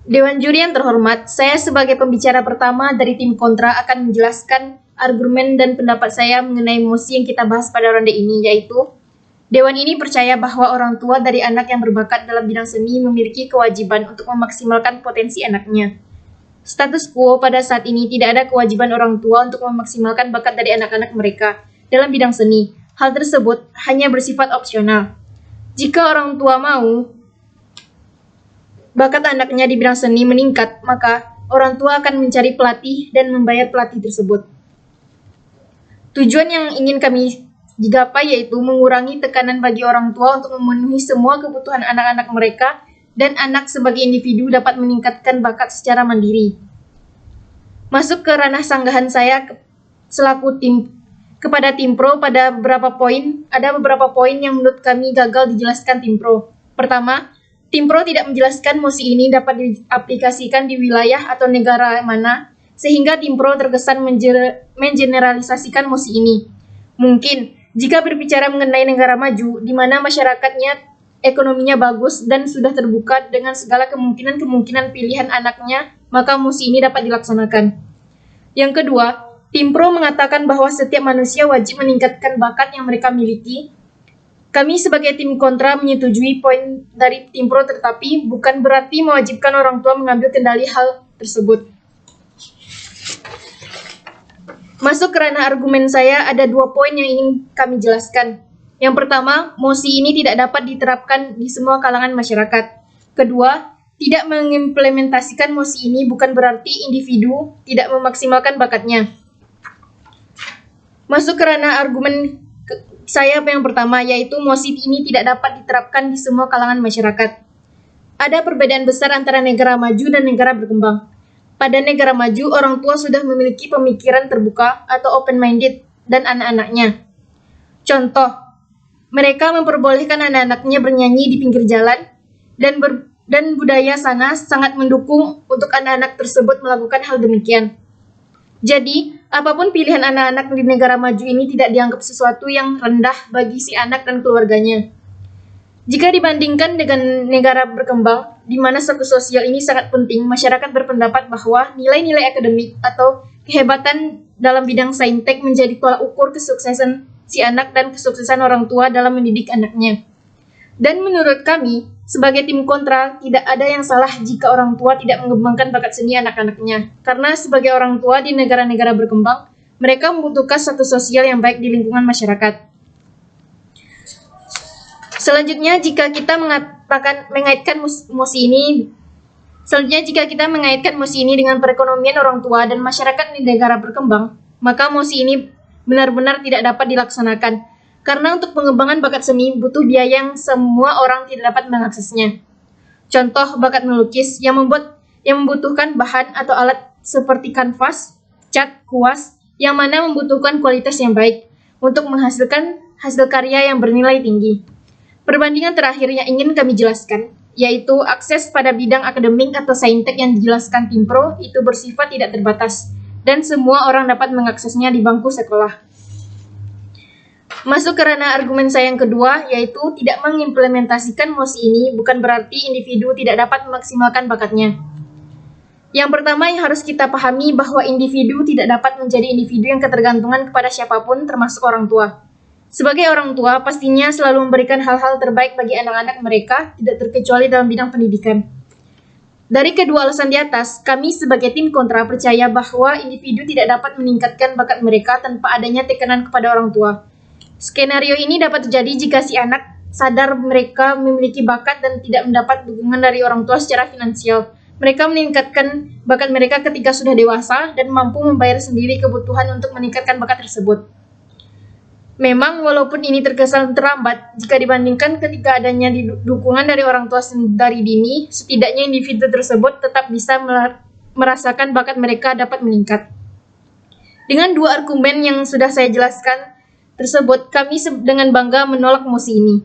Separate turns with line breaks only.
Dewan Juri yang terhormat, saya sebagai pembicara pertama dari tim kontra akan menjelaskan argumen dan pendapat saya mengenai mosi yang kita bahas pada ronde ini, yaitu Dewan ini percaya bahwa orang tua dari anak yang berbakat dalam bidang seni memiliki kewajiban untuk memaksimalkan potensi anaknya. Status quo pada saat ini tidak ada kewajiban orang tua untuk memaksimalkan bakat dari anak-anak mereka dalam bidang seni. Hal tersebut hanya bersifat opsional. Jika orang tua mau bakat anaknya di bidang seni meningkat, maka orang tua akan mencari pelatih dan membayar pelatih tersebut. Tujuan yang ingin kami digapai yaitu mengurangi tekanan bagi orang tua untuk memenuhi semua kebutuhan anak-anak mereka dan anak sebagai individu dapat meningkatkan bakat secara mandiri. Masuk ke ranah sanggahan saya selaku kepada tim pro ada beberapa poin yang menurut kami gagal dijelaskan tim pro. Pertama, tim pro tidak menjelaskan mosi ini dapat diaplikasikan di wilayah atau negara mana, sehingga tim pro terkesan mengeneralisasikan mosi ini. Mungkin, jika berbicara mengenai negara maju, di mana masyarakatnya ekonominya bagus dan sudah terbuka dengan segala kemungkinan pilihan anaknya, maka mosi ini dapat dilaksanakan. Yang kedua, tim pro mengatakan bahwa setiap manusia wajib meningkatkan bakat yang mereka miliki. Kami sebagai tim kontra menyetujui poin dari tim pro, tetapi bukan berarti mewajibkan orang tua mengambil kendali hal tersebut. Masuk ke ranah argumen saya, ada 2 poin yang ingin kami jelaskan. Yang pertama, mosi ini tidak dapat diterapkan di semua kalangan masyarakat. Kedua, tidak mengimplementasikan mosi ini bukan berarti individu tidak memaksimalkan bakatnya. Masuk ke ranah argumen saya yang pertama, yaitu mosi ini tidak dapat diterapkan di semua kalangan masyarakat. Ada perbedaan besar antara negara maju dan negara berkembang. Pada negara maju, orang tua sudah memiliki pemikiran terbuka atau open-minded dan anak-anaknya. Contoh, mereka memperbolehkan anak-anaknya bernyanyi di pinggir jalan dan budaya sana sangat mendukung untuk anak-anak tersebut melakukan hal demikian. Jadi, apapun pilihan anak-anak di negara maju ini tidak dianggap sesuatu yang rendah bagi si anak dan keluarganya. Jika dibandingkan dengan negara berkembang, di mana status sosial ini sangat penting, masyarakat berpendapat bahwa nilai-nilai akademik atau kehebatan dalam bidang saintek menjadi tolak ukur kesuksesan si anak dan kesuksesan orang tua dalam mendidik anaknya. Dan menurut kami, sebagai tim kontra, tidak ada yang salah jika orang tua tidak mengembangkan bakat seni anak-anaknya. Karena sebagai orang tua di negara-negara berkembang, mereka membutuhkan status sosial yang baik di lingkungan masyarakat. Selanjutnya, jika kita mengaitkan mosi ini dengan perekonomian orang tua dan masyarakat di negara berkembang, maka mosi ini benar-benar tidak dapat dilaksanakan. Karena untuk pengembangan bakat seni butuh biaya yang semua orang tidak dapat mengaksesnya. Contoh, bakat melukis yang membutuhkan bahan atau alat seperti kanvas, cat, kuas, yang mana membutuhkan kualitas yang baik untuk menghasilkan hasil karya yang bernilai tinggi. Perbandingan terakhir yang ingin kami jelaskan, yaitu akses pada bidang akademik atau saintek yang dijelaskan tim pro itu bersifat tidak terbatas, dan semua orang dapat mengaksesnya di bangku sekolah. Masuk ke ranah argumen saya yang kedua, yaitu tidak mengimplementasikan mosi ini bukan berarti individu tidak dapat memaksimalkan bakatnya. Yang pertama yang harus kita pahami bahwa individu tidak dapat menjadi individu yang ketergantungan kepada siapapun termasuk orang tua. Sebagai orang tua, pastinya selalu memberikan hal-hal terbaik bagi anak-anak mereka, tidak terkecuali dalam bidang pendidikan. Dari kedua alasan di atas, kami sebagai tim kontra percaya bahwa individu tidak dapat meningkatkan bakat mereka tanpa adanya tekanan kepada orang tua. Skenario ini dapat terjadi jika si anak sadar mereka memiliki bakat dan tidak mendapat dukungan dari orang tua secara finansial. Mereka meningkatkan bakat mereka ketika sudah dewasa dan mampu membayar sendiri kebutuhan untuk meningkatkan bakat tersebut. Memang walaupun ini terkesan terlambat, jika dibandingkan ketika adanya dukungan dari orang tua dari dini, setidaknya individu tersebut tetap bisa merasakan bakat mereka dapat meningkat. Dengan 2 argumen yang sudah saya jelaskan tersebut, kami dengan bangga menolak mosi ini.